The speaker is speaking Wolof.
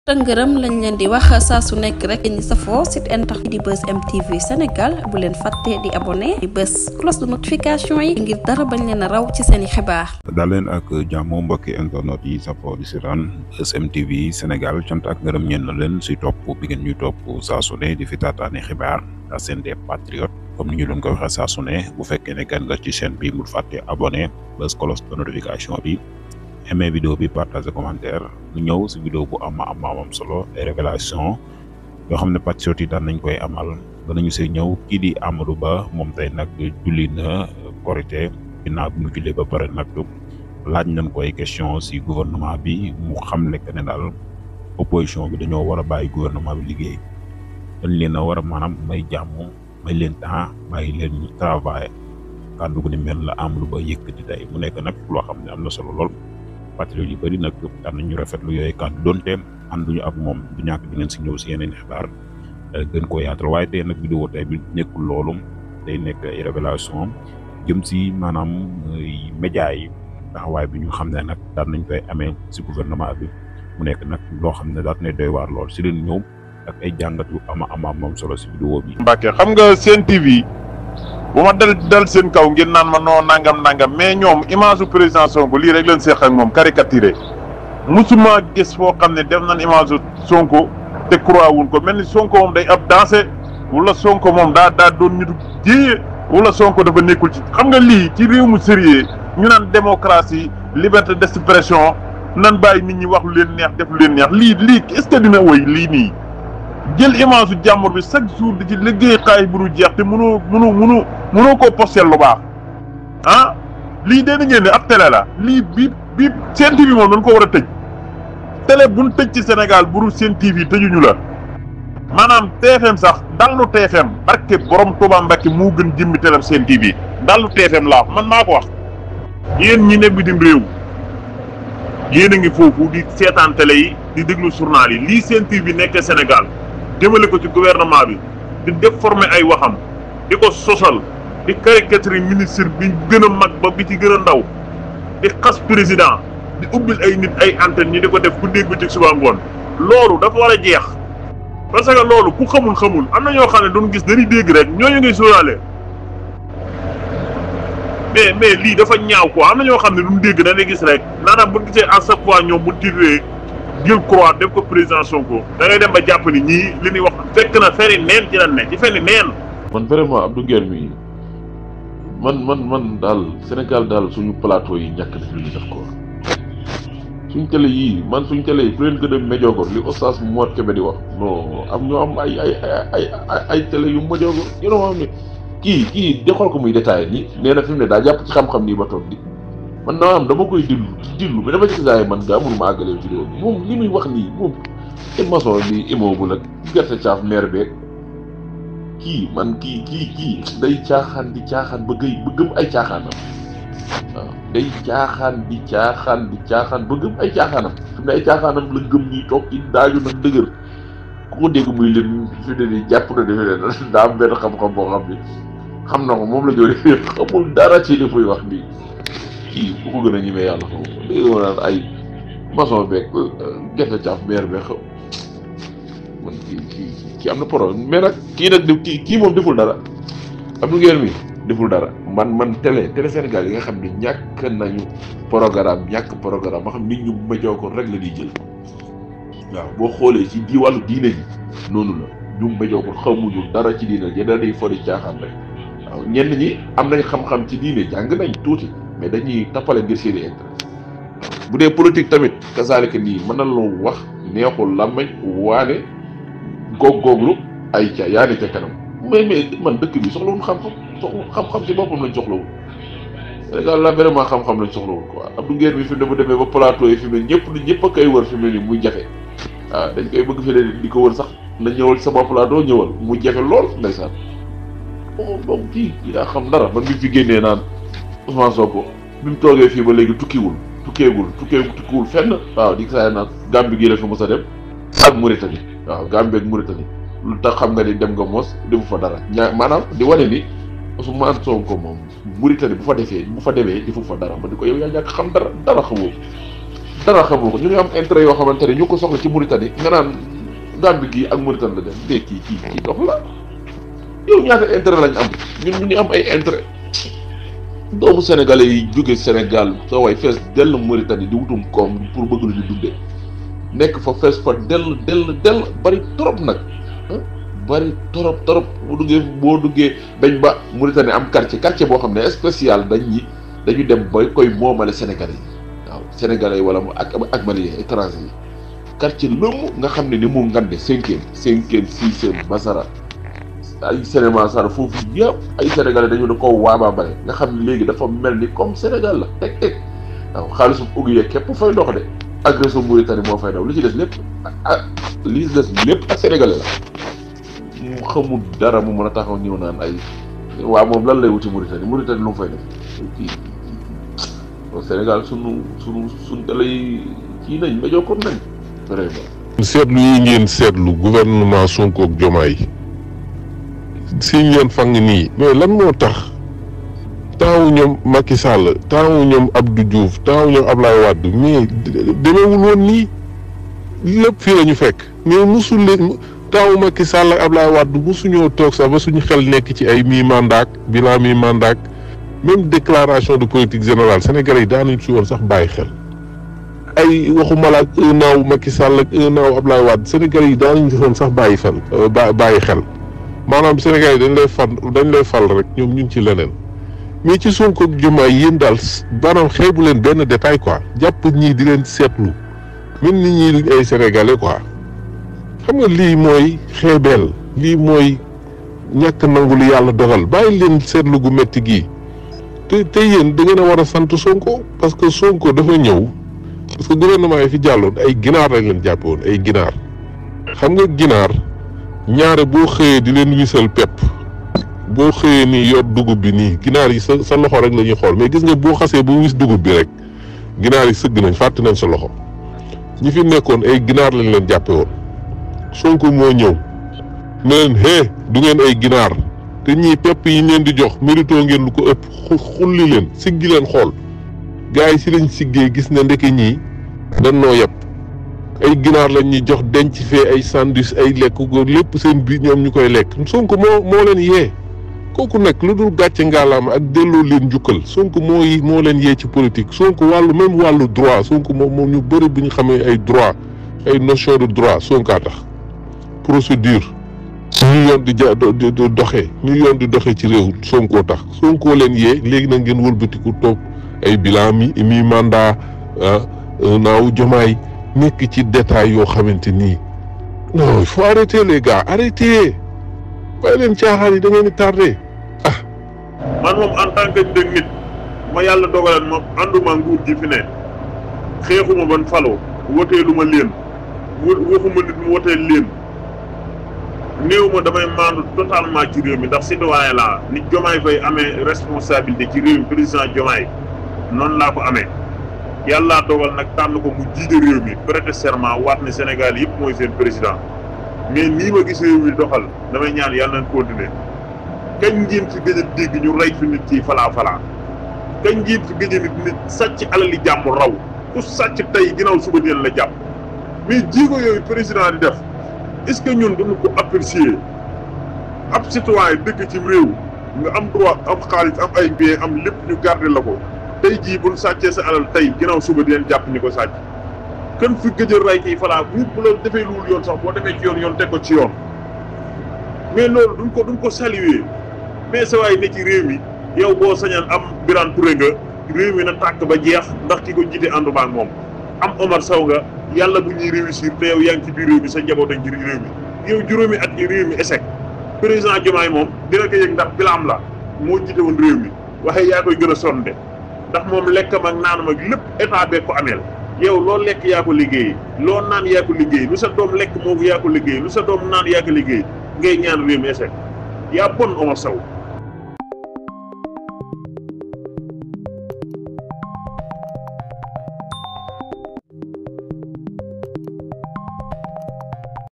tëngërëm lañ leen di wax saa su nekk rek ñi safoo site internet di Buzz M TV Sénégal bu leen fàtte di abonné di bës cloche de notification yi ngir dara bañ leen a raw ci seeni xibaar. daal leen ak jàmm mbokki internet yi safoo di siran Buzz M TV Sénégal cant ak ngërëm ñeen na leen si topp bi ngeen ñuy topp saa su ne di fi taataane xibaar la seen des patriotes comme ni ñu doon ko waxee saa su ne bu fekkee ne gan nga ci chaîne bi bul fàtte abonné bës cloche de notification bi. aimé vidéo bi partager commentaire ñu ñëw si vidéo bu am solo ay révélation yoo xam ne patriotes yi daan nañ koy amal danañu see ñëw kii di Amadou Ba moom tey nag julli na Korité ginnaaw bi mu jullee ba pare nag laaj nañ koy question si gouvernement bi mu xam ne que ne daal opposition bi dañoo war a bàyyi gouvernement bi liggéey dañ leen a war a maanaam may jàmm may leen temps bàyyi leen ñu travail kàddu gu ni mel la Amadou Ba yëkkati tey mu nekk nag loo xam ne am na solo lool. patriote yu bëri nag daan nañu rafetlu yooyu kàddu donte ànduñu ak moom du ñàkk di ngeen si ñëw si yeneen xibaar gën koo yaatal waaye tey nag vidéo tey bi nekkul loolu day nekk ay révélation jëm si maanaam média yi taxawaay bi ñu xam ne nag daan nañ koy amee si gouvernement bi mu nekk nag loo xam ne daal ne doy waar lool si leen ñëw ak ay jàngat yu ama moom solo si vidéo bi. Mbacke xam nga Sen TV bu ma dal seen kaw ngeen naan ma noo nangam mais ñoom image su président Sonko lii rek leen seex ak moom caricaturé musuma gis foo xam ne def nañ image su Sonko te croix wuñ ko mel ni Sonko moom day ab dansé wala Sonko moom daa doon nitu jéye wala Sonko dafa nekkul ci xam nga lii ci réew mu sérieux ñu naan démocratie liberté d'expression nan bàyyi nit ñi wax lu leen neex def lu leen neex lii est-ce que dina woy lii nii jël image su jàmbur bi chaque jour di ci liggéey xaay bu dul jeex te mënoo koo postel lu baax ah lii dee na ngeen ne ab télé la lii bi Sen TV moom dañ ko war a tëj télé buñ tëj ci Sénégal bu dul Sen TV tëjuñu la maanaam TFM sax dallu TFM barke borom Touba Mbacke moo gën jëmmi télé Sen TV dallu TFM laa man maa ko wax yéen ñi nekk bitim réew yéen a ngi foofu di seetaan télé yi di déglu journal yi lii Sen TV nekkee Sénégal jëmale ko ci gouvernement bi di déformer ay waxam di ko sosal di caricature ministre bi gën a mag ba bi ci gën a ndaw di xas président di ubbil ay nit ay antenne ñi di ko def ku dégg ba ci suba ngoon loolu dafa war a jeex parce que loolu ku xamul am na ñoo xam ne doon gis dañuy dégg rek ñooñu ngay sóoraale mais lii dafa ñaaw quoi am na ñoo xam ne duñ dégg dañuy gis rek naanaam bu gisee à chaque fois ñoom bu titré jël croix def ko président Sonko da ngay dem ba jàpp ni ñii li ñuy wax fekk na feri neen ci lan ne ci fenn neen. man vraiment Abdou Nguer mi man daal Sénégal daal suñu plateau yi ñàkk def lu ñu def ko suñ télé yii suñ télé yi bu leen gën a médiocre li Oustaz Mor Kébé di wax non am ñoo am ay télé yu médiocre yu noo xam ne kii di xool ko muy détaillé nii nee na fi mu ne daa jàpp ci xam-xam nii ba toog di man naa am dama koy dillu mais dama ci gisaay man gaa mënuma àggale vidéo bi moom li muy wax nii moom maçon bi immeuble ak gerte caaf maire beeg kii day caaxaan di caaxaan ba gëm ay caaxaanam waaw day caaxaan di caaxaan ba gëm ay caaxaanam fi mu ne ay caaxaanam la gëm ñuy toog ci daaju nag dëgër ku ko dégg muy leen fi ne nii jàpp na defe ne daa am benn xam-xam boo xam ni xam na ko moom la jooy xamul dara ci li muy wax nii kii bu ko gën a ñemee yàlla xam nga léegi ma naan ay maçon beeg gerte caaf maire beeg xaw man kii am na problème mais nag kii moom deful dara Abdou Nguer mi deful dara man télé Sénégal yi nga xam ne ñàkk nañu programme ma xam nit ñu météo ko rek la ñuy jël waaw boo xoolee ci wàllu diine ji noonu la ñu météo ko xamuñu dara ci diine ji dañuy fori caaxaan rek waaw ñenn ñi am nañ xam-xam ci diine jàng nañ tuuti. mais dañuy tappale ngir seeni intérêt bu dee politique tamit kasaalika nii mën na loo wax neexul làmmeñ waane góoglu ay ca yaa ne ca kanam mais man dëkk bi soxlawul xam-xam ci boppam lañ soxlawul Sénégal la vraiment xam-xam lañ soxlawul quoi Abdou Nguer bi fi mu ne bu demee ba plateau yi fi mu ne ñëpp a koy wër fi mu ne nii muy jafe waaw dañ koy bëgg fi ne di ko wër sax na ñëwal sama plateau ñëwal mu jafe lool ndeysaan moom kii yaa xam dara man bi fi génnee naan Ousmane Sonko bi mu toogee fii ba léegi tukkiwul fenn waaw di saa naan Gambie gii la fi mos a dem ak Mauritanie waaw Gambie ak Mauritanie lu tax xam nga ni dem nga mos defu fa dara maanaam di wane ni Ousmane Sonko moom Mauritanie bu fa demee defu fa dara ma di ko yow yaa ñàkk xam dara xamoo dara xamoo ko ñu ngi am intérêt yoo xamante ne ñu ko soxla ci Mauritanie nga naan Gambie gii ak Mauritanie la dem mais kii dox la yow ñaata intérêt lañ am ñun ñu ngi am ay intérêt doomu sénégalais yi jóge Sénégal soo way fees dell Mauritanie di wutum koom pour bëgg lu ñu dundee nekk fa fees fa dell bari trop nag bari trop boo duggee bañ ba Mauritanie am quartier boo xam ne spécial dañu dem ba koy moomale sénégalais yi waaw sénégalais yi wala ak malien étranger yi quartier lëmm nga xam ne ni mu ngande 5e 6e Masara ay cinéma sar foofu yëpp ay sénégalais dañu da ko waabaa bare nga xam ne léegi dafa mel ni comme Sénégal la teg waaw xaalisum uguye képp fay dox de agression Mauritanie moo fay daw li ci des lépp ak sénégalais la mu xamul dara mu mën a taxaw ñëw naan ay waa moom lan lay wuti Mauritanie lu mu fay def kii Sénégal sunu dalay kii nañ ma jokkoon nañ vraiment. seetlu yi ngeen seetlu gouvernement Sonko ak Diomaye si ngeen fang nii mais lan moo tax taawu ñoom Macky Sall taawu ñoom Abdou Diouf taawu ñoom Ablaye Wade mais demeewul woon nii lépp fii la ñu fekk mais musul leen taawu Macky Sall ak Ablaye Wade musuñoo toog sax ba suñu xel nekk ci ay mi-mandat bilan mi-mandat même déclaration de politique générale Sénégalais yi daanuñ si woon sax bàyyi xel ay waxuma la ak un an Macky Sall ak un an Ablaye Wade Sénégalais yi daanuñ si woon sax bàyyi xel maanaam Sénégalais yi dañ lay fal rek ñoom ñu ngi ci leneen mais ci Sonko ak Diomaye yéen daal maanaam xeebu leen benn détail quoi jàpp ñii di leen seetlu mel ni ñii duñ ay Sénégalais quoi xam nga lii mooy xeebeel lii mooy ñàkk nangu lu yàlla dogal bàyyi leen seetlu gu métti gii te yéen da ngeen a war a sant Sonko parce que Sonko dafa ñëw parce que gouvernement yi fi jàlloon ay ginaar lañ leen jàppe woon ay ginaar xam nga ginaar ñaare boo xëyee di leen wisal pepp boo xëyee nii yor dugub bi nii ginaar yi sa loxo rek la ñuy xool mais gis nga boo xasee bu wis dugub bi rek ginaar yi sëgg nañ fàtte nañ sa loxo ñi fi nekkoon ay ginaar lañ leen jàppe woon Sonko moo ñëw ne leen du ngeen ay ginaar te ñii pepp yi leen di jox mérito ngeen lu ko ëpp xulli leen siggi leen xool gars yi si lañ siggee gis ne ndeke ñii dañ noo yeb ay ginaar lañ ñuy jox denc fee ay sandwich ay lekk ko lépp seen biir ñoom ñu koy lekk Sonko moo leen yee kooku nag lu dul gàcce ngaalaama ak delloo leen njukkal Sonko moo leen yee ci politique Sonko wàllu droit Sonko moom ñu bëri bu ñu xamee ay droit ay notion de droit Sonko tax procédure ñu yoon di doxee ñu yoon di doxee ci réew Sonko tax Sonko leen yee léegi nag ngeen wëlbatiku toog ay bilan mi mandat naaw Diomaye nekk ci détail yoo xamante nii non il faut arrêter les gars arrêter bàyyi leen caaxaan yi da ngeen di tardé man moom en tant que nit ma yàlla dogalan moom ànduma nguur gi fi ne xeexuma ban faloo woteelu ma leen waxuma nit mu woteel leen néew ma damay maandu totalement ci réew mi ndax citoyen laa ni Diomaye Faye amee responsabilité ci réew mi président Diomaye noonu laa ko amee yàlla dogal nag tànn ko mu jiite réew mi prêter serment waat ne Sénégal yëpp mooy seen président mais nii ma gis réew mi doxal damay ñaan yàlla nañ continuer kañ ngeen fi gëj a dégg ñu rey fi nit ci falaa kañ ngeen fi gëj a nit sàcc alali jàmm raw ku sàcc tey ginnaaw suba deen la jàpp mais jéego yooyu président di def est-ce que ñun duñu ko apprécier ab citoyen dëkk ci réew nga am droit am xaalis am ay bien am lépp ñu garder la ko tey jii buñ sàccee sa alal tey ginnaaw suba di leen jàpp ni ko sàcc kan fi gëj a ray kii falaa bu la defee luwul yoon sax boo demee ci yoon teg ko ci yoon mais loolu duñ ko saluer mais sa waay ne ci réew mi yow boo sañaan am Birane Touré nga réew mi na tàkk ba jeex ndax ki ko jiite ànduma ak moom am Omar Sow nga yàlla bu ñuy réussir te yow yaa ngi ci biir réew mi sa njaboot ak ci réew mi yow juróomi at yi réew mi échec président Diomaye moom dina ko yëg ndax bilaam la moo jiite woon réew mi waxee yaa koy gën a sonn de ndax moom lekkam ak naanam ak lépp état bee ko ameel yow loo lekk yaa ko liggéey loo naan yaa ko liggéey lu sa doom lekk moo yaa ko liggéey lu sa doom naan yaa ko liggéey ngay ñaan réew mi échec yaa bon Omar Sow